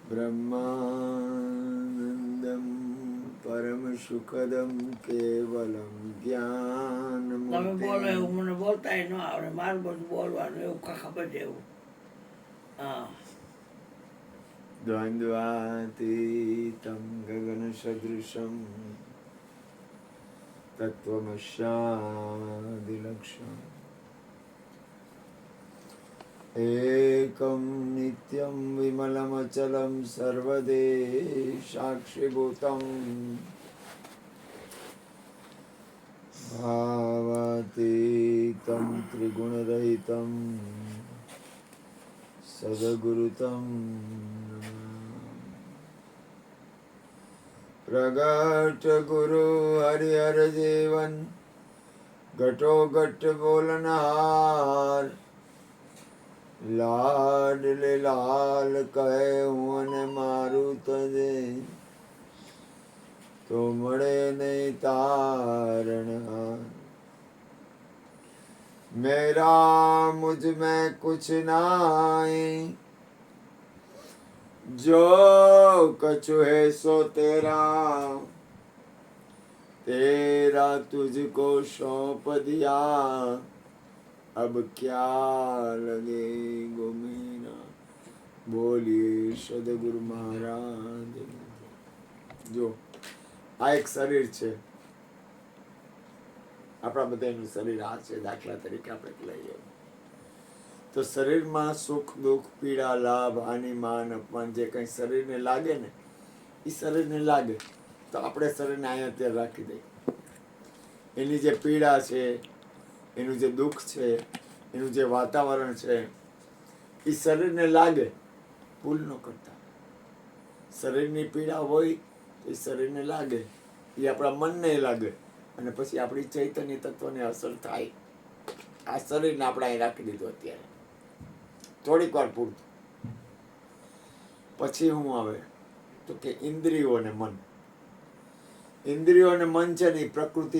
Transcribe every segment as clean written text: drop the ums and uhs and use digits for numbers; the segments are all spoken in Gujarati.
બ્રહ્માનંદમ પરમ સુખદમ કેવલમ જ્ઞાનમુક્તિમ. તમે બોલો એવું મને બોલતા ન આવડે, મારું બધું બોલવાનું એવું ખબર છે એવું. હા. દ્વંદ્વાતીતમ ગગન સદૃશમ તત્વમસ્યાદિલક્ષણમ એકમ નિત્યમ વિમલમ અચલમ સર્વદેશાક્ષીભૂતમ ભાવાતીતમ ત્રિગુણરહિતમ સદગુરુતમ પ્રગટ ગુરુ હરિહર જીવન ઘટો ઘટ બોલનહાર લાડલે લાલ કહે હું અને મારું તજે તો મળે નહીં તારણહાર. મેરા મુझ में कुछ नहीं जो कछु है सो तेरा तेरा तुझको सौंप दिया अब क्या लगे गो मेरा. બોલીએ સદગુરુ મહારાજ. જો આ એક શરીર છે, આપણા બધાનું શરીર આ છે. દાખલા તરીકે આપણે લઈએ તો શરીરમાં સુખ દુઃખ પીડા લાભ હાનિ માન અપમાન જે કંઈ શરીરને લાગે ને એ શરીરને લાગે તો આપણે શરીરને અહીંયા ત્યાં રાખી દઈએ. એની જે પીડા છે, એનું જે દુઃખ છે, એનું જે વાતાવરણ છે એ શરીરને લાગે, ભૂલ ન કરતા. શરીરની પીડા હોય તો એ શરીરને લાગે, એ આપણા મનને લાગે અને પછી આપણી ચૈતન્ય તત્વને અસર થાય. આ શરીરને આપણે અહીં રાખી દીધું અત્યારે થોડીક વાર પૂરતું. પછી શું આવે તો કે ઇન્દ્રિયો અને મન. ઇન્દ્રિયો અને મન છે ને એ પ્રકૃતિ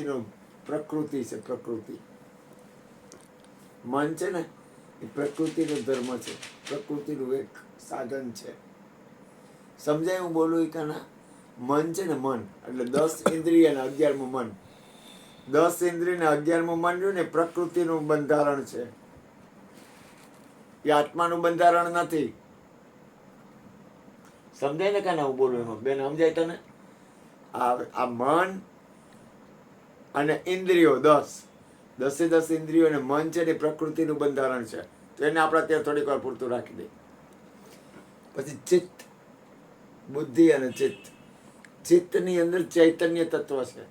છે. પ્રકૃતિ મન છે ને એ પ્રકૃતિનો ધર્મ છે, પ્રકૃતિનું એક સાધન છે. સમજાય હું બોલું કે ના? મન છે ને મન એટલે 10 ઇન્દ્રિય અને 11મું મન. 10 ઇન્દ્રિય ને 11મું મન રહ્યું ને પ્રકૃતિનું બંધારણ છે, એ આત્માનું બંધારણ નથી. સમજાય ને કાના હું બોલું એમાં બેન? સમજાય તને? આ મન અને ઇન્દ્રિયો 10 ઇન્દ્રિયો અને મન છે ને પ્રકૃતિનું બંધારણ છે. તો એને આપણે ત્યાં થોડીક વાર પૂરતું રાખી દઈએ. પછી ચિત્ત, બુદ્ધિ અને ચિત્ત. ચિત્તની અંદર ચૈતન્ય તત્વ છે.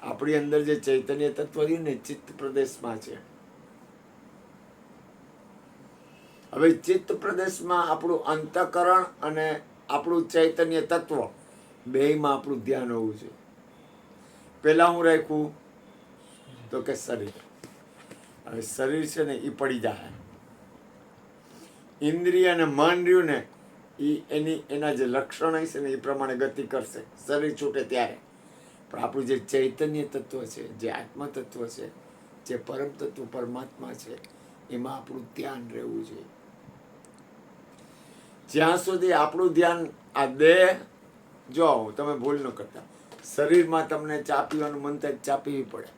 આપણી અંદર જે ચૈતન્ય તત્વ રહ્યું ને ચિત્ત પ્રદેશમાં છે. હવે ચિત્ત પ્રદેશમાં આપણું અંતઃકરણ અને આપણું ચૈતન્ય તત્વ બેયમાં આપણું ધ્યાન હોવું જોઈએ. પેલા હું રાખ્યું તો કે શરીર. હવે શરીર છે ને એ પડી જાય. ઇન્દ્રિય અને મન રહ્યું ને એના જે લક્ષણો છે ને એ પ્રમાણે ગતિ કરશે શરીર છૂટે ત્યારે. પણ આપણું જે ચૈતન્ય તત્વ છે, જે આત્મ તત્વ છે, જે પરમ તત્વ પરમાત્મા છે, એમાં આપણું ધ્યાન રહેવું જોઈએ. જ્યાં સુધી આપણું ધ્યાન આ દેહ, જો તમે ભૂલ ન કરતા, શરીરમાં તમને ચા પીવાનું મન થાય ચા પીવી પડે,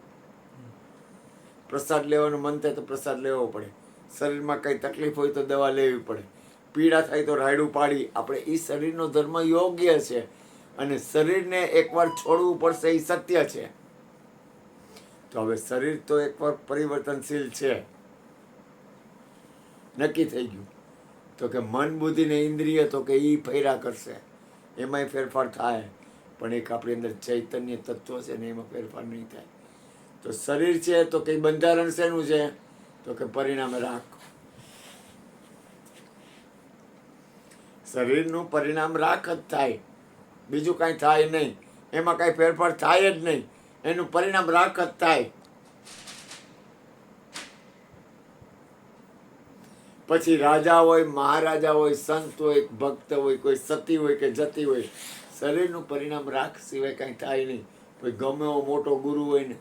પ્રસાદ લેવાનું મન થાય તો પ્રસાદ લેવો પડે, શરીરમાં કઈ તકલીફ હોય તો દવા લેવી પડે, પીડા થાય તો રાયડું પાડી. આપણે એ શરીરનો ધર્મ યોગ્ય છે અને શરીરને એકવાર છોડવું પડશે એ સત્ય છે. તો હવે શરીર તો એકવાર પરિવર્તનશીલ છે, નક્કી થઈ ગયું. તો કે મન બુદ્ધિ ને ઇન્દ્રિય તો કે એ ફેરા કરશે, એમાંય ફેરફાર થાય. પણ એક આપણી અંદર ચૈતન્ય તત્વ છે ને એમાં ફેરફાર નહીં થાય. તો શરીર છે તો કઈ બંધારણ શેનું છે તો કે પરિણામે રાખ. શરીરનું પરિણામ રાખ જ થાય, બીજું કાંઈ થાય નહીં. એમાં કાંઈ ફેરફાર થાય જ નહીં, એનું પરિણામ રાખ જ થાય. પછી રાજા હોય, મહારાજા હોય, સંત હોય, ભક્ત હોય, કોઈ સતી હોય કે જતી હોય, શરીરનું પરિણામ રાખ સિવાય કાંઈ થાય નહીં. કોઈ ગમે એવો મોટો ગુરુ હોય ને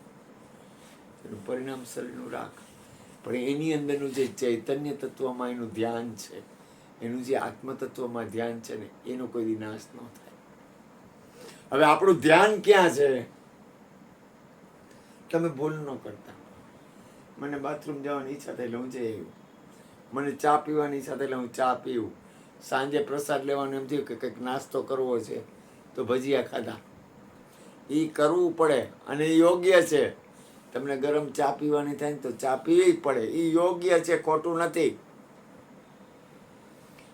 એનું પરિણામ શરીરનું રાખ. પણ એની અંદરનું જે ચૈતન્ય તત્વમાં એનું ધ્યાન છે એનું જે આત્મતત્વમાં ધ્યાન છે ને એનો કોઈ દી નાશ ન થાય. હવે આપણું ધ્યાન ક્યાં છે? તમે ભૂલ ન કરતા. મને બાથરૂમ જવાની ઈચ્છા થઈ એટલે હું જઈ આવ્યો. મને ચા પીવાની ઈચ્છા થઈ એટલે હું ચા પીવું. સાંજે પ્રસાદ લેવાનું એમ થયું કે કંઈક નાસ્તો કરવો છે તો ભજીયા ખાધા. એ કરવું પડે અને એ યોગ્ય છે. તમને ગરમ ચા પીવાની થાય ને તો ચા પીવી પડે, એ યોગ્ય છે, ખોટું નથી.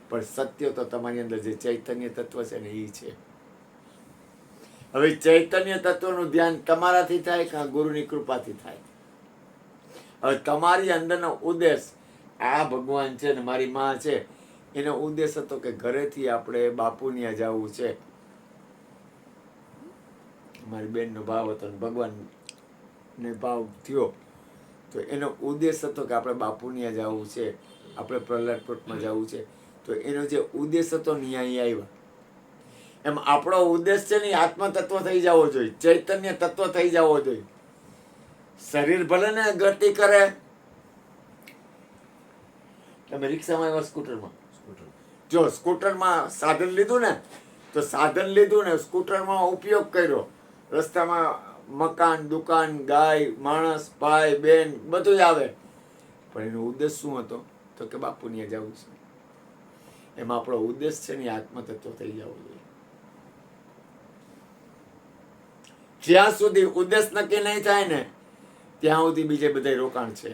પણ સત્ય તો તમારી અંદર જે ચૈતન્ય તત્વ છે ને એ છે. હવે ચૈતન્ય તત્વનું ધ્યાન તમારાથી થાય કે ગુરુની કૃપાથી થાય? હવે તમારી અંદરનો ઉદ્દેશ, આ ભગવાન છે ને મારી માં છે, એનો ઉદ્દેશ હતો કે ઘરેથી આપણે બાપુની જવું છે. મારી બેનનો ભાવ હતો ને ભગવાનને ભાવ થયો તો એનો ઉદ્દેશ હતો કે આપણે બાપુની જવું છે, આપણે પ્રહલાદપુરમાં જવું છે. તો એનો જે ઉદ્દેશ હતો ને અહીંયા આવ્યા. એમ આપણો ઉદ્દેશ છે ને આત્મતત્વ થઈ જવો જોઈએ, ચૈતન્ય તત્વ થઈ જવો જોઈએ. શરીર ભલે ને ગતિ કરે. તમે રિક્ષામાં આવ્યા, સ્કૂટરમાં, જો સ્કૂટરમાં સાધન લીધું ને તો સાધન લીધું ને સ્કૂટરમાં ઉપયોગ કર્યો. રસ્તામાં મકાન, દુકાન, ગાય, માણસ, ભાઈ, બેન બધું જ આવે. પણ એનો ઉદ્દેશ શું હતો? તો કે બાપુની જવું છે. એમાં આપણો ઉદ્દેશ છે ને આત્મતત્વ થઈ જવો જોઈએ. જ્યાં સુધી ઉદ્દેશ નક્કી નહીં થાય ને ત્યાં સુધી બીજે બધા રોકાણ છે.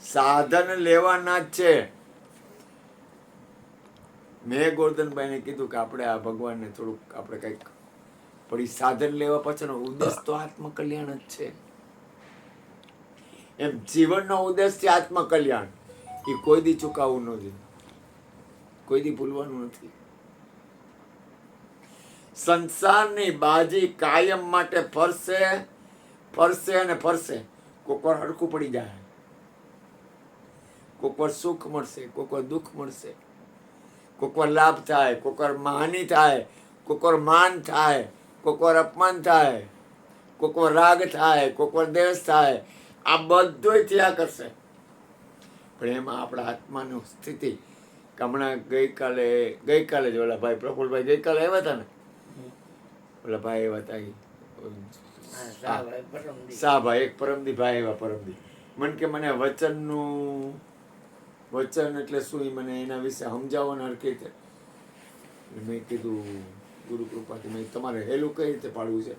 સાધન લેવાના જ છે. મેં ગોરધનભાઈને કીધું કે આપણે આ ભગવાનને થોડુંક આપણે કંઈક પણ સાધન લેવા પાછળનો ઉદ્દેશ તો આત્મકલ્યાણ જ છે. એમ જીવનનો ઉદ્દેશ છે આત્મકલ્યાણ. એ કોઈ દી ચૂકાવવું ન જોઈએ, કોઈ દી ભૂલવાનું નથી. સંસારની બાજી કાયમ માટે ફરશે, ફરશે અને ફરશે. કોક વાર હડકું પડી જાય, કોક વાર સુખ મળશે, કોક વાર દુઃખ મળશે, કોક વાર લાભ થાય, કોક વાર હાનિ થાય, કોક વાર માન થાય, કોક વાર અપમાન થાય, કોક વાર રાગ થાય, કોક વાર દ્વેષ થાય. આ બધું થયા કરશે. પણ એમાં આપણા આત્માની સ્થિતિ, હમણાં ગઈકાલે જ ઓલા ભાઈ પ્રફુલભાઈ ગઈકાલે આવ્યા હતા ને, ઓલા ભાઈ આવ્યા હતા શાહભાઈ, એક પરમદી ભાઈ આવ્યા. પરમદી મને કે મને વચન એટલે શું, મને એના વિશે સમજાવો ને હરખી રીતે. મેં કીધું ગુરુ કૃપાથી મેં તમારે હેલું કઈ રીતે પાડવું છે?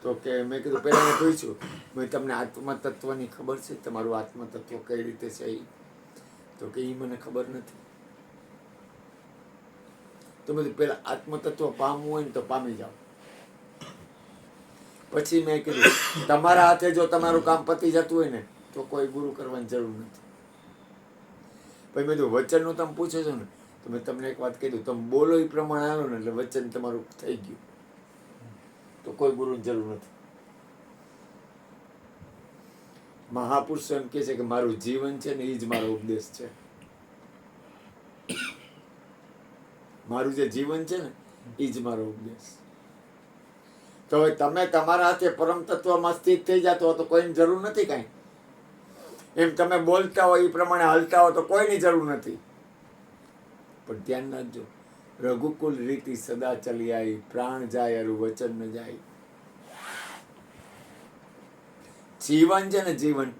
તો કે મેં કીધું પહેલાં મેં પૂછ્યું, મેં તમને આત્મતત્વની ખબર છે? તમારું આત્મતત્વ કઈ રીતે છે? તો કે એ મને ખબર નથી. તો બધું પહેલાં આત્મતત્વ પામવું હોય ને તો પામી જાઓ. પછી મેં કીધું તમારા હાથે જો તમારું કામ પતી જતું હોય ને તો કોઈ ગુરુ કરવાની જરૂર નથી. પછી મેં કીધું વચનનું તમે પૂછો છો ને તો મેં તમને એક વાત કહી દઉં, તમે બોલો એ પ્રમાણે આવ્યો ને એટલે વચન તમારું થઈ ગયું, તો કોઈ ગુરુની જરૂર નથી. મહાપુરુષો એમ કહે છે કે મારું જીવન છે ને એ જ મારો ઉપદેશ છે. મારું જે જીવન છે ને એ જ મારો ઉપદેશ. તો હવે તમે તમારા હાથે પરમ તત્વમાં સ્થિત થઈ જતો હો તો કોઈની જરૂર નથી કાંઈ. એમ તમે બોલતા હોય એ પ્રમાણે હાલતા હો તો કોઈની જરૂર નથી. પણ ધ્યાન રાખજો, રઘુકુલ રીતિ સદા ચલી આવી, પ્રાણ જાય અરુ વચન ન જાય. જીવન છે ને, જીવન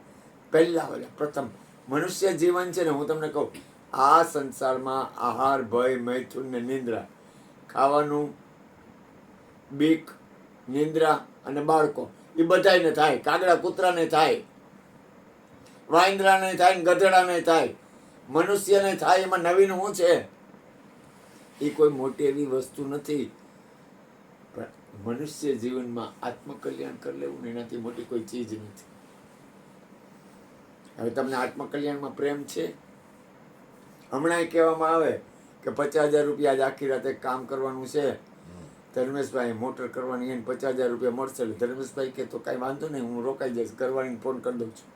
પહેલા પ્રથમ મનુષ્ય જીવન છે ને, હું તમને કહું, આ સંસારમાં આહાર, ભય, મૈથુન ને નિંદ્રા, ખાવાનું, બીક, નિંદ્રા અને બાળકો, એ બધાને થાય. કાગડા કૂતરાને થાય, વાંદરાને થાય, ગધેડાને થાય, મનુષ્યને થાય. એમાં નવીન શું છે? એ કોઈ મોટી એવી વસ્તુ નથી. પણ મનુષ્ય જીવનમાં આત્મકલ્યાણ કરી લેવું ને એનાથી મોટી કોઈ ચીજ નથી. હવે તમને આત્મકલ્યાણમાં પ્રેમ છે? હમણાં કહેવામાં આવે કે 50,000 રૂપિયા જ આખી રાતે કામ કરવાનું છે. ધર્મેશભાઈ મોટર કરવાની એને 50,000 રૂપિયા મળશે. એટલે ધર્મેશભાઈ કે તો કાંઈ વાંધો નહીં, હું રોકાઈ જઈશ, કરવાની ફોન કરી દઉં છું.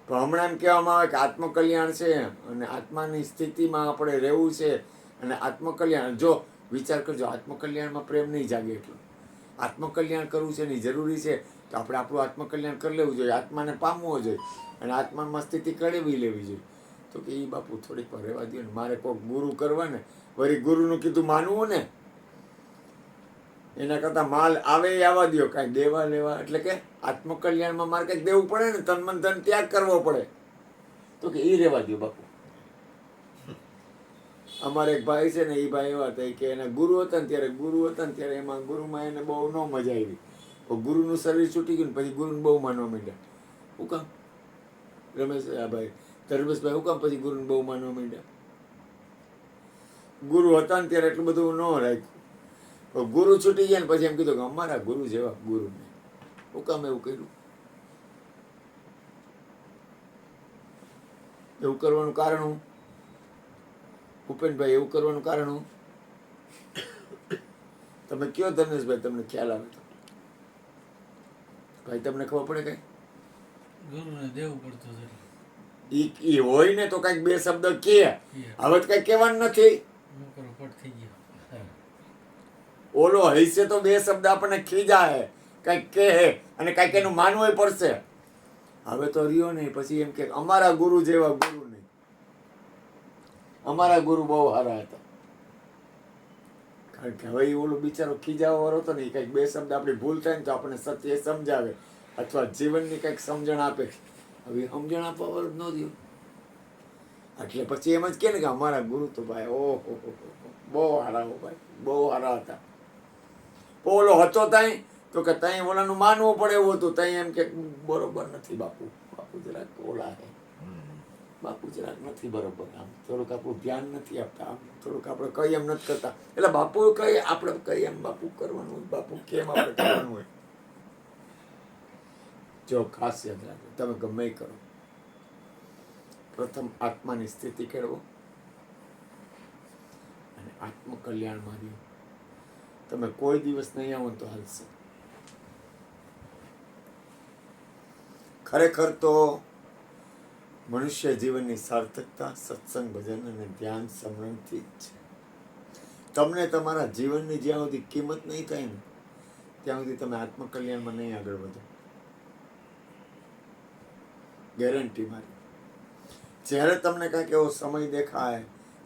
પણ હમણાં એમ કહેવામાં આવે કે આત્મકલ્યાણ છે અને આત્માની સ્થિતિમાં આપણે રહેવું છે. અને આત્મકલ્યાણ, જો વિચાર કરજો, આત્મકલ્યાણમાં પ્રેમ નહીં જાગે એટલો. આત્મકલ્યાણ કરવું છે ને જરૂરી છે તો આપણે આપણું આત્મકલ્યાણ કરી લેવું જોઈએ, આત્માને પામવો જોઈએ અને આત્મામાં સ્થિતિ કળેવી લેવી જોઈએ. તો કે એ બાપુ થોડીક વાર રહેવા દો ને, મારે કોઈક ગુરુ કરવા ને, વળી ગુરુનું કીધું માનવું ને, એના કરતાં માલ આવે એ આવવા દો, કાંઈ દેવા લેવા એટલે કે આત્મકલ્યાણમાં મારે કંઈક દેવું પડે ને, તન મન ધન ત્યાગ કરવો પડે. તો કે એ રહેવા દો બાપુ. અમારે એક ભાઈ છે ને, એ ભાઈ એવા હતા કે એના ગુરુ હતા ને ત્યારે એમાં ગુરુમાં એને બહુ ન મજા આવી. ગુરુનું શરીર છૂટી ગયું ને પછી ગુરુને બહુ માનવા માંડ્યા. હું કામ રમેશ આ ભાઈ ધર્મેશભાઈ, હું કામ પછી ગુરુને બહુ માનવા માંડ્યા? ગુરુ હતા ને ત્યારે એટલું બધું ન રાખ્યું, ગુરુ છૂટી ગયા ને પછી એમ કીધું કે અમારા ગુરુ જેવા ગુરુ નહીં. હું કામ એવું કર્યું? એવું કરવાનું કારણ હું? ભૂપેનભાઈ, એવું કરવાનું કારણ હું? તમે કયો ધર્મેશભાઈ, તમને ખ્યાલ આવે તો ભાઈ, તમને ખબર પડે કઈ? ગુરુને દેવું પડતું હતું. ઈ હોય ને તો કઈક બે શબ્દ કે, હવે તો કઈ કહેવાનું નથી. નોકરો પટ થઈ ગયો. ઓલો હૈસે તો બે શબ્દ આપણને ખીજાય, કઈક કહે અને કઈક એનું માનવું પડશે. હવે તો રહ્યો નહીં, પછી એમ કે અમારા ગુરુ જેવા ગુરુ નહીં. અમારા ગુરુ બહુ સારા હતા. કારણ કે હવે ઓલો બિચારો ખીજાવા વાળો હતો ને, એ કઈક બે શબ્દ આપણી ભૂલ થાય ને તો આપણને સત્ય સમજાવે અથવા જીવનની કઈક સમજણ આપે. હવે સમજણ આપવા વાળું જ ન રહ્યું, એટલે પછી એમ જ કે ને કે અમારા ગુરુ તો ભાઈ ઓહો બહુ સારા ભાઈ, બહુ સારા હતા. ઓલો હતો ત્યાં તો કે ત્યાં ઓલાનું માનવું પડે એવું હતું, ત્યાં એમ કે બરોબર નથી બાપુ, બાપુ જરાક ઓલા હે, બાપુ જરાક નથી બરોબર, આમ થોડુંક આપણું ધ્યાન નથી આપતા, આમ થોડુંક આપણે કઈ એમ નથી કરતા. એટલે બાપુ કઈ આપણે કઈ એમ બાપુ કરવાનું હોય, બાપુ કેમ આપણે કરવાનું હોય. જો ખાસ યાદ રાખો, તમે ગમે એ કરો, પ્રથમ આત્માની સ્થિતિ કેળવો અને આત્મકલ્યાણમાં રહ્યો. તમે કોઈ દિવસ નહીં આવો તો હાલશે. ખરેખર તો મનુષ્ય જીવનની સાર્થકતા સત્સંગ, ભજન અને ધ્યાન સ્મરણથી જ છે. તમને તમારા જીવનની જ્યાં સુધી કિંમત નહીં થાય ને ત્યાં સુધી તમે આત્મકલ્યાણમાં નહીં આગળ વધો. ગેરંટી મારી. જ્યારે તમને કાંઈક એવો સમય દેખાય,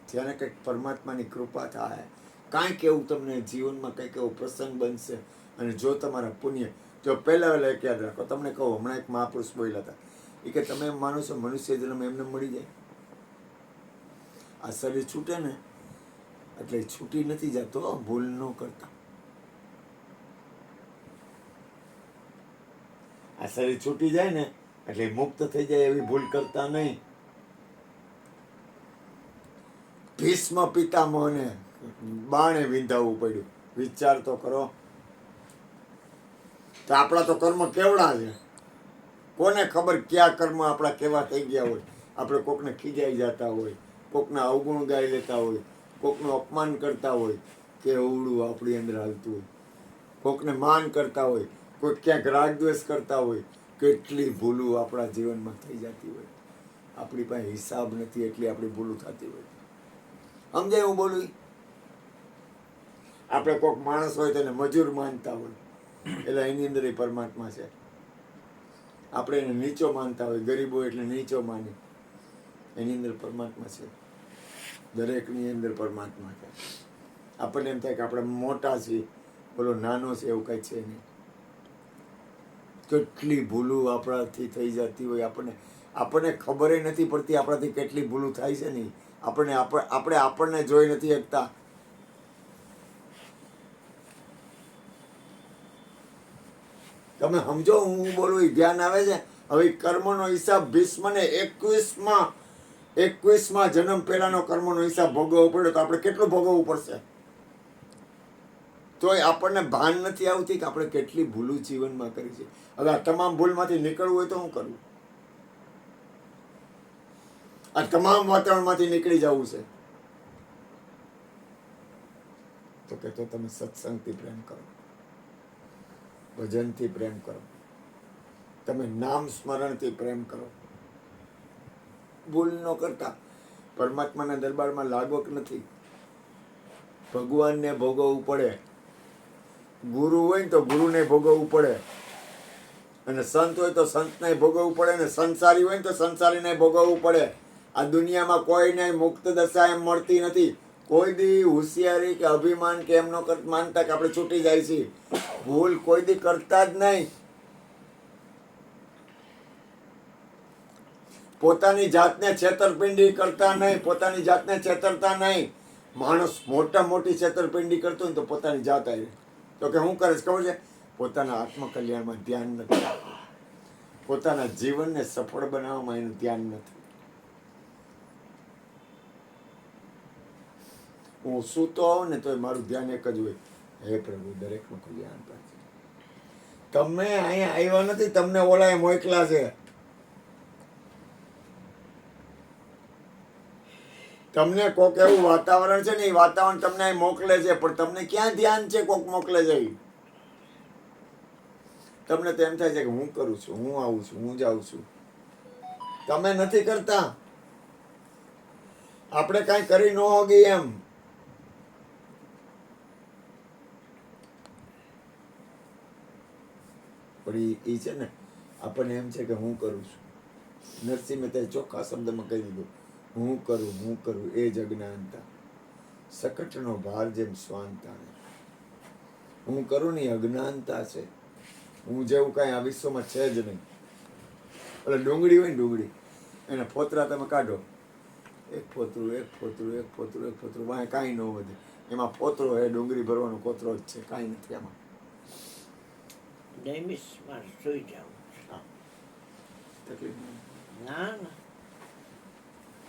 જ્યારે કંઈક પરમાત્માની કૃપા થાય, કાંઈક એવું તમને જીવનમાં કંઈક એવો પ્રસંગ બનશે, અને જો તમારા પુણ્ય, જો પહેલાં એક યાદ રાખો, તમને કહું, હમણાં એક મહાપુરુષ બોલ્યા હતા, એ કે તમે એમ માનો છો મનુષ્ય જન્મ એમને મળી જાય? આ શરીર છૂટે ને એટલે છૂટી નથી જતો, ભૂલ ન કરતા. આ શરીર છૂટી જાય ને એટલે મુક્ત થઈ જાય એવી ભૂલ કરતા નહીં. ભીષ્મ પિતામહને બાણે વિંધાવવું પડ્યું, વિચાર તો કરો. તો આપણા તો કર્મ કેવડા છે, કોને ખબર ક્યાં કર્મ આપણા કેવા થઈ ગયા હોય. આપણે કોકને ખીજાઈ જતા હોય, કોકના અવગુણ ગાઈ લેતા હોય, કોકનું અપમાન કરતા હોય, કે અવળું આપણી અંદર હાલતું હોય, કોકને માન કરતા હોય, કોઈક ક્યાંક રાગદ્વેષ કરતા હોય. કેટલી ભૂલું આપણા જીવનમાં થઈ જતી હોય. આપણી પાસે હિસાબ નથી એટલી આપણી ભૂલું થતી હોય. સમજાય હું બોલું? આપણે કોઈક માણસ હોય તો એને મજૂર માનતા હોય, એટલે એની અંદર એ પરમાત્મા છે. આપણે એને નીચો માનતા હોય, ગરીબ હોય એટલે નીચો માની, એની અંદર પરમાત્મા છે. દરેકની અંદર પરમાત્મા છે. આપણને એમ થાય કે આપણે મોટા છીએ, બોલો નાનો છે, એવું કંઈ છે નહીં. કેટલી ભૂલું આપણાથી થઈ જતી હોય, આપણને ખબર નથી પડતી આપણાથી કેટલી ભૂલું થાય છે નહીં. આપણને જોઈ નથી શકતા. તમે સમજો હું બોલું, ધ્યાન આવે છે? હવે કર્મનો હિસાબ ભીષ્મને 21માં જન્મ પહેલાનો કર્મનો હિસાબ ભોગવવો પડ્યો, તો આપણે કેટલું ભોગવવું પડશે? તોય આપણને ભાન નથી આવતી કે આપણે કેટલી ભૂલું જીવનમાં કરી છે. હવે આ તમામ ભૂલમાંથી નીકળવું હોય તો શું કરવું? આ તમામ વાતાવરણમાંથી નીકળી જવું છે તો કે તો તમે સત્સંગથી પ્રેમ કરો, ભજનથી પ્રેમ કરો, તમે નામ સ્મરણથી પ્રેમ કરો. ભૂલ ન કરતા. પરમાત્માના દરબારમાં લાગવક નથી, ભગવાનને ભોગવવું પડે. ગુરુ હોય ને તો ગુરુને ભોગવવું પડે. અને સંત હોય તો સંતને ભોગવવું પડે ને સંસારી હોય ને તો સંસારીને ભોગવવું પડે. આ દુનિયામાં કોઈને મુક્ત દશા એમ મળતી નથી. કોઈ દી હોશિયારી કે અભિમાન કે એમ ન માનતા કે આપણે છૂટી જાય છીએ. ભૂલ કોઈ દી કરતા જ નહીં. પોતાની જાતને છેતરપિંડી કરતા નહીં, પોતાની જાતને છેતરતા નહીં. માણસ મોટા મોટી છેતરપિંડી કરતો હોય તો પોતાની જાત આવી તો કે હું કરે છે ખબર છે? પોતાના આત્મકલ્યાણમાં ધ્યાન નથી આપતું. પોતાના જીવનને સફળ બનાવવામાં એનું ધ્યાન નથી. હું સૂતો હોઉં ને તો મારું ધ્યાન એક જ હોય, હે પ્રભુ દરેકનું કલ્યાણ કરજે. તમે અહીંયા આવ્યા નથી, તમને ઓલાએ મોકલા છે. તમને કોક એવું વાતાવરણ છે ને એ વાતાવરણ તમને અહીં મોકલે છે, પણ તમને ક્યાં ધ્યાન છે કોક મોકલે છે ઈ? તમને તો એમ થાય છે કે હું કરું છું, હું આવું છું, હું જાઉં છું. તમે નથી કરતા. આપણે કાંઈ કરી ન હોગી એમ. પણ એ છે ને આપણને એમ છે કે હું કરું છું. નરસિંહ મહેતાએ ચોખ્ખા શબ્દમાં કહી દીધું, હું કરું એ જ અજ્ઞાનતા, સકટનો ભાર જેમ સ્વાંતા. હું કરું ને એ અજ્ઞાનતા છે. હું જેવું કાંઈ આ વિશ્વમાં છે જ નહીં. એટલે ડુંગળી હોય ને ડુંગળી, એના ફોતરા તમે કાઢો, એક ફોતરું વાંહે કાંઈ ન વધે. એમાં ફોતરો એ ડુંગળી ભરવાનો કોતરો જ છે, કાંઈ નથી એમાં. ડેમિસ માં સુઈ જાઉં. તકલીફ ના ના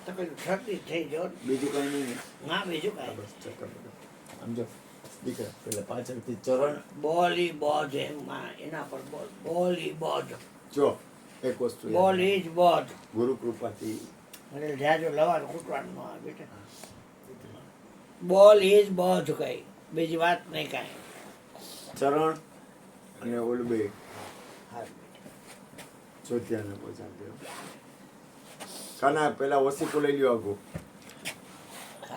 તકલીફ શરદી થઈ જાવ. બીજું કાંઈ નહીં ને? ના બીજું કાંઈ. બસ ચક્કર સમજો દીકરા, પેલા પાછળથી ચરણ બોલી બોધ એમાં એના પર બોલી બોધ. જો એક વસ્તુ યાદ બોલ રાખો. ઇઝ બોધ. ગુરુ કૃપાથી એટલે જાજો લવાનું કૂટવાનું ન આવે બેટા. બોલ ઇઝ બોધ કઈ બીજી વાત નહીં કાંઈ. ચરણ અને ઓલું બે હા ચોથિયાને પહોંચાડજો. કાના પેલા ઓસીકો લઈ લ્યો આગો,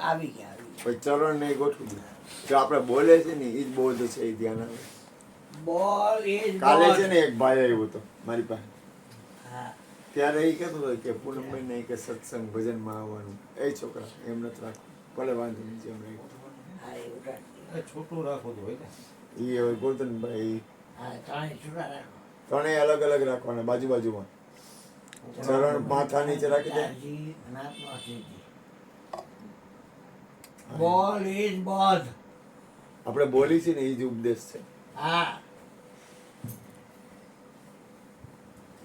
આવી ગયા આવી પછી ચરણ ને ગોઠવી દો. જો આપણે બોલે છે ને એ જ બોધ છે, એ ધ્યાન આવે. બોલ ઇઝ કાલે બોધ. છે ને એક ભાઈ આવ્યો હતો મારી પાસે, હા ત્યારે એ કહેતો હતો કે પૂનમભાઈ નહીં કે સત્સંગ ભજનમાં આવવાનું. એ છોકરા એમ નથી રાખવું, ભલે વાંધો નહીં જેમ રાખ્યું. હા એવું રાખી. છોટું રાખવું તો હોય ને. એ હવે ગોરધનભાઈ હા ત્રણેય છૂટા રાખો. ત્રણેય અલગ અલગ રાખવાના, બાજુ બાજુમાં. ચરણ માથા નીચે રાખી દે. જી, નાકમાં સીધી. બોલ ઇઝ બોધ. આપણે બોલી છે ને એ જ ઉપદેશ છે. હા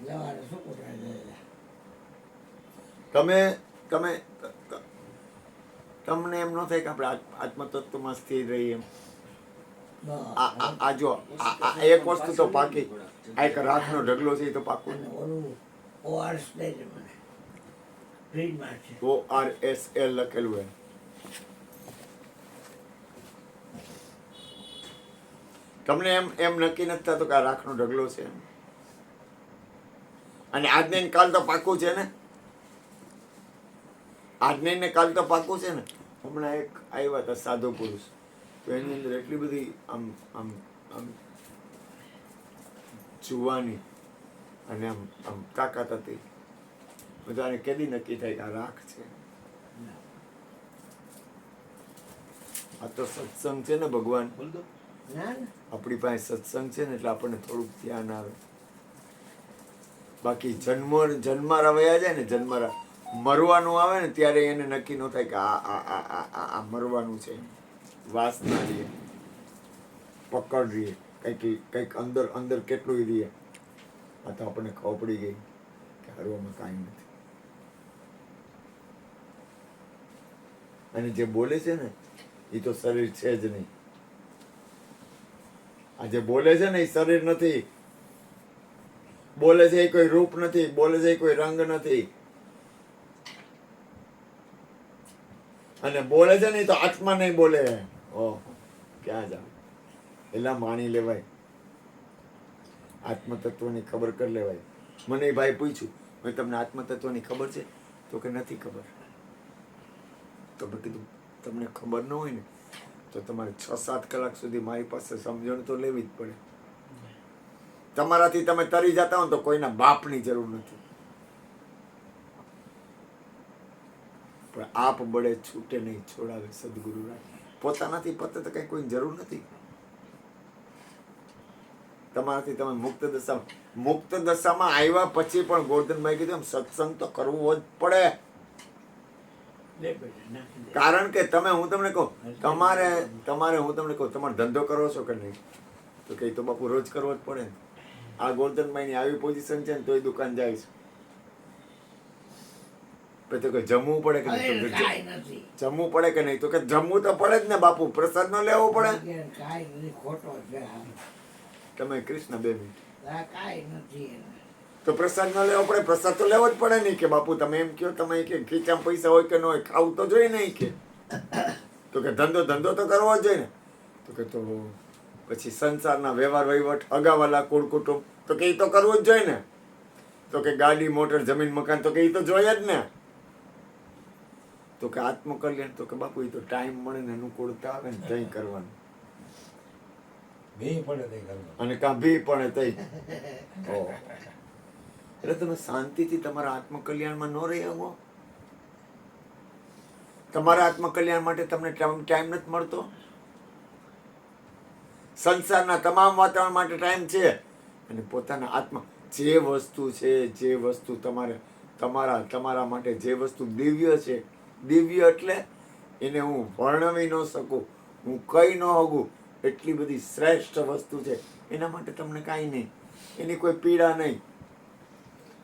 જવાનું શું કૂટે તમે તમે તમને એમ ન થાય કે આપણે આત્મતત્વમાં સ્થિર રહીએ એમ? આ જો આ એક વસ્તુ તો પાકી, આ એક રાખનો ઢગલો છે એ તો પાકું. અને ઓલું ORS દેજે મને ફ્રીજમાં છે. ORSL લખેલું હોય. તમને એમ નક્કી નથી થતું કે આ રાખનો ઢગલો છે એમ? અને આજને ને કાલ તો પાકું છે ને? આજને ને કાલ તો પાકું છે ને? હમણાં એક આવ્યા હતા સાધુ પુરુષ, તો એની અંદર એટલી બધી આમ આમ આમ જુવાની અને આમ આમ તાકાત હતી. બધાને કેદી નક્કી થાય કે આ રાખ છે? આ તો સત્સંગ છે ને ભગવાન. ના ના આપણી પાસે સત્સંગ છે ને એટલે આપણને થોડુંક ધ્યાન આવે. બાકી જન્મારા વયા જાય ને, જન્મારા મરવાનું આવે ને ત્યારે એને નક્કી ન થાય કે આ મરવાનું છે. વાસના રહીએ, પકડ રહીએ, કંઈક અંદર અંદર કેટલું રહીએ. આ તો આપણને ખબર પડી ગઈ કે હરવામાં કાંઈ નથી. અને જે બોલે છે ને એ તો શરીર છે જ નહીં. આ જે બોલે છે ને એ શરીર નથી. બોલે છે એ કોઈ રૂપ નથી, બોલે છે એ કોઈ રંગ નથી. અને બોલે છે ને એ તો આત્મા નહીં બોલે. ઓહ ક્યાં જાવ, એલા માણી લેવાય, આત્મતત્વની ખબર કરી લેવાય. મને એ ભાઈ પૂછ્યું, મેં તમને આત્મતત્વની ખબર છે? તો કે નથી ખબર. તો મેં કીધું તમને ખબર ન હોય ને તો તમારે 6-7 કલાક સુધી મારી પાસે સમજણ તો લેવી જ પડે. તમારાથી તમે તરી જતા હો ને તો કોઈના બાપની જરૂર નથી, પણ આપ બળે છૂટે નહીં છોડાવે સદગુરુ રાય. પોતાનાથી પોતે તો કઈ કોઈ જરૂર નથી. તમારાથી તમે મુક્ત દશામાં આવ્યા પછી પણ ગોરધનભાઈ કીધું એમ સત્સંગ તો કરવો જ પડે. લે બેટા નાખી દે. કારણ કે તમે હું તમને કહું તમારે હું તમને કહું તમારે ધંધો કરવો છો કે નહીં, તો કે તો બાપુ રોજ કરવો જ પડે ને. આ ગોરધનભાઈ ની આવી પોઝિશન છે ને તોય દુકાન જાય છે. પછી તો કે જમવું પડે કે નહીં, તો કે કાંઈ નથી, જમવું પડે કે નહીં, તો કે જમવું તો પડે જ ને બાપુ, પ્રસાદ ન લેવો પડે. કાંઈ નથી, ખોટો છે આ. તમે કૃષ્ણ 2 મિનિટ, આ કાંઈ નથી એને. તો પ્રસાદ ન લેવો પડે, પ્રસાદ તો લેવો જ પડે નહીં કે બાપુ તમે એમ કહો, તમે કે ખીચામાં પૈસા હોય કે ન હોય, ખાવું તો જોઈએ નહીં કે. તો કે ધંધો તો કરવો જ જોઈએ ને. તો કે તો પછી સંસારના વ્યવહાર વહીવટ અગાવાલા કુળ કુટુંબ તો કે એ તો કરવું જ જોઈએ ને. તો કે ગાડી મોટર જમીન મકાન તો કે એ તો જોઈએ જ ને. તો કે આત્મકલ્યાણ તો કે બાપુ એ તો ટાઈમ મળે ને અનુકૂળતા આવે ને તઈ કરવાનું, અને કાં ભી પડે તઈ. એટલે તમે શાંતિથી તમારા આત્મકલ્યાણમાં ન રહી શકો. તમારા આત્મકલ્યાણ માટે તમને ટાઈમ નથી મળતો. સંસારના તમામ વાતાવરણ માટે ટાઈમ છે, અને પોતાના આત્મા જે વસ્તુ છે, જે વસ્તુ તમારા માટે જે વસ્તુ દિવ્ય છે, દિવ્ય એટલે એને હું વર્ણવી ન શકું, હું કહી ન શકું, એટલી બધી શ્રેષ્ઠ વસ્તુ છે. એના માટે તમને કાંઈ નહીં, એની કોઈ પીડા નહીં.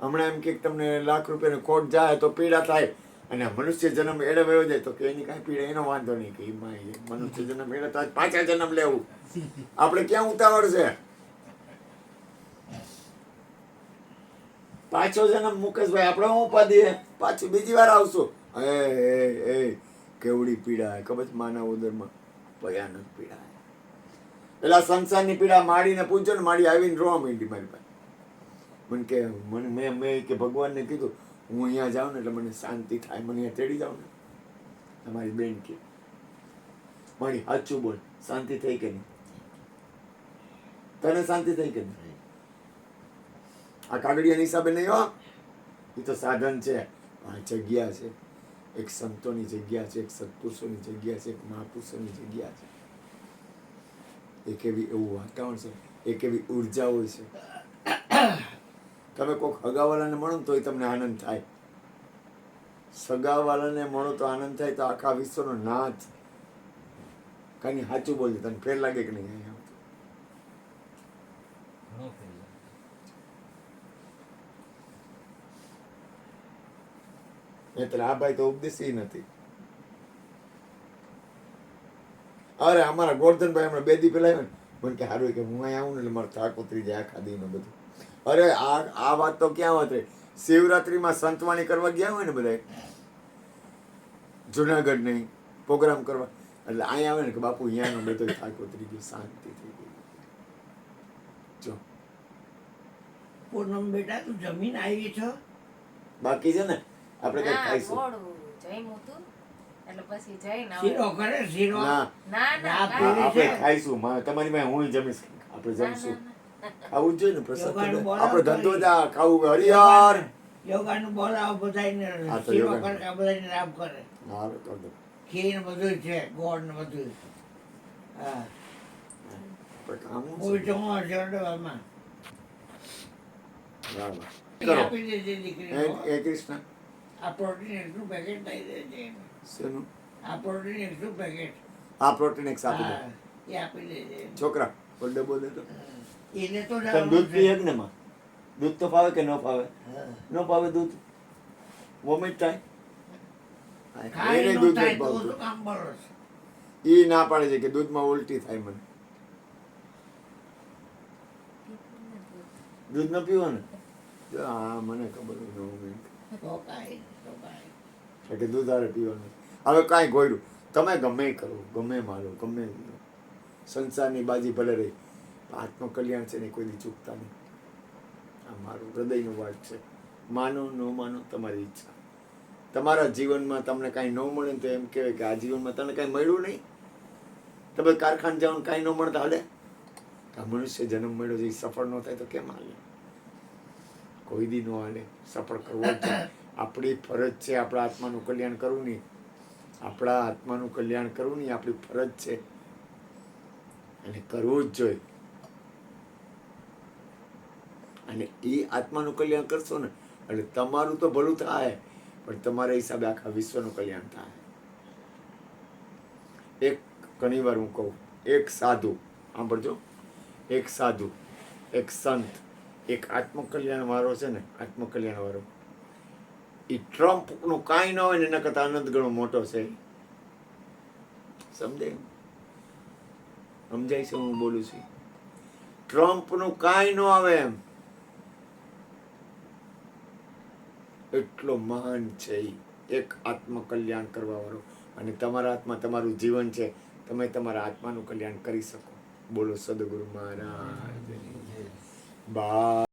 હમણાં એમ કે તમને લાખ રૂપિયાની ખોટ જાય તો પીડા થાય, અને મનુષ્ય જન્મ એડે વયો જાય તો કે એની કાંઈ પીડા, એનો વાંધો નહીં કે એમાં મનુષ્ય જન્મ એડે તો પાછા જન્મ લેવું. આપણે ક્યાં ઉતાવળ છે? પાછો જન્મ મુકેશભાઈ આપણે હું ઉપાધિ, પાછું બીજી વાર આવશું. એ કેવડી પીડા ખબર છે માનવ ઉદરમાં, ભયાનક પીડા. પેલા સંસારની પીડા માડીને પૂછો ને, માડી આવીને રોવા માંડી મારી પાસે. મને કે મેં કે ભગવાનને કીધું હું અહીંયા જાઉં ને એટલે મને શાંતિ થાય, મને અહીંયા તેડી જાઉં ને. તમારી બેન કે મારી સાચું બોલ, શાંતિ થઈ કે નહીં? તને શાંતિ થઈ કે નહીં? આ કાગળિયાના હિસાબે નહીં હો, એ તો સાધન છે. આ જગ્યા છે, એક સંતોની જગ્યા છે, એક સત્પુરુષોની જગ્યા છે, એક મહાપુરુષોની જગ્યા છે. એક એવું વાતાવરણ છે, એક એવી ઉર્જા હોય છે. તમે કોઈક હગાવાલાને મળો તોય તમને આનંદ થાય, સગાવાલાને મળો તો આનંદ થાય, તો આખા વિશ્વનો નાચ. કાંઈ સાચું બોલજે, તને ફેર લાગે કે નહીં? એટલે આ ભાઈ તો ઉપદેશી નથી. અરે અમારા ગોરધનભાઈ હમણાં 2 દી પહેલા આવ્યા ને, મને કે સારું કે હું અહીંયા આવું ને એટલે મારે થાક ઉતરી જાય આખા દી નું બધું. અરે આ વાત તો ક્યાં હોત રે, શિવરાત્રીમાં સંતવાણી કરવા ગયા હોય ને બધા જુનાગઢ નહીં પ્રોગ્રામ કરવા, એટલે અહીંયા આવે ને કે બાપુ અહીંયાનો બધો થાક ઉતરી ગયો, શાંતિ થઈ ગઈ. જો પૂનમ બેટા તું જમીન આવી છો? બાકી છે ને આપણે કઈ ખાઈશું. શીરો કરે શીરો? આપણે ખાઈશું, તમારી પાસે હું જમીશ, આપણે જમશું. ખાવું જ જોઈએ ને પ્રસાદ, આપણો ધંધો જ આ ખાવું. હરિહર યોગાનું બોલાવો બધાને, હા તો શીરો યોગા. કરે બધાને રામ કરે. હા કર દો. ખીર બધું છે, ગોળ ને બધું. હા આપણે કામ શું કોઈ છે? જમવા જરડવામાં વાહ, વાહ. કરો. આપી દેજે દીકરી. એ કૃષ્ણ આ પ્રોટીન એકનું પેકેટ લઈ દેજે. શેનું? આ પ્રોટીન એકનું પેકેટ. આ પ્રોટીન એક આપી દો. હા, એ આપી દેજે. છોકરા કોઈ ડબ્બો દે તો. એને તો તને જવાનું દૂધ છે. પીએ કે ને માં? દૂધ તો ફાવે કે ન ફાવે? હા. ન ફાવે દૂધ, વોમિટ થાય. ખાઈ એને ન દૂધ થાય નથી તો ભાવતું. શું કામ કરો છો? ઈ ના પાડે છે કે દૂધમાં ઉલટી થાય મને. દૂધ ન પીવાનું? જો હા મને ખબર હોય વોમિટ. તો કાંઈ, તો કાંઈ. એટલે દૂધ હારે પીવાનું. હવે કાંઈ ગોયરું તમે ગમે કરો, ગમે મારો, ગમે લો. સંસારની બાજી ભલે રહી, આત્મકલ્યાણ છે ને કોઈ દી ચૂકતા નહીં. આ મારું હૃદયનું વાત છે. માનો ન માનો તમારી ઈચ્છા. તમારા જીવનમાં તમને કાંઈ ન મળે ને તો એમ કહેવાય કે આ જીવનમાં તને કાંઈ મળ્યું નહીં. તમે કારખાને જાઓ કાંઈ ન મળતા હાલે? આ મનુષ્ય જન્મ મળ્યો છે એ સફળ ન થાય તો કેમ હાલે? કોઈ દી ન હાલે. સફળ કરવો જ છે. આપણી ફરજ છે આપણા આત્માનું કલ્યાણ કરવું નહીં. આપણા આત્માનું કલ્યાણ કરવું નહીં આપણી ફરજ છે, અને કરવું જ જોઈએ. અને એ આત્માનું કલ્યાણ કરશો ને એટલે તમારું તો ભલું થાય, પણ તમારા હિસાબે આખા વિશ્વનું કલ્યાણ થાય. એક ઘણી વાર હું કહું, એક સાધુ, સાંભળજો, એક સાધુ, એક સંત, એક આત્મકલ્યાણ વાળો છે ને, આત્મકલ્યાણ વાળો, એ ટ્રમ્પનું કાંઈ ન હોય ને એના કરતા આનંદ ઘણો મોટો છે. સમજાય? સમજાય છે હું બોલું છું? ટ્રમ્પનું કાંઈ ન આવે એમ, એટલો મહાન છે ઈ, એક આત્મકલ્યાણ કરવા વાળો. અને તમારા હાથમાં તમારું જીવન છે, તમે તમારા આત્માનું કલ્યાણ કરી શકો. બોલો સદગુરુ મહારાજ. બા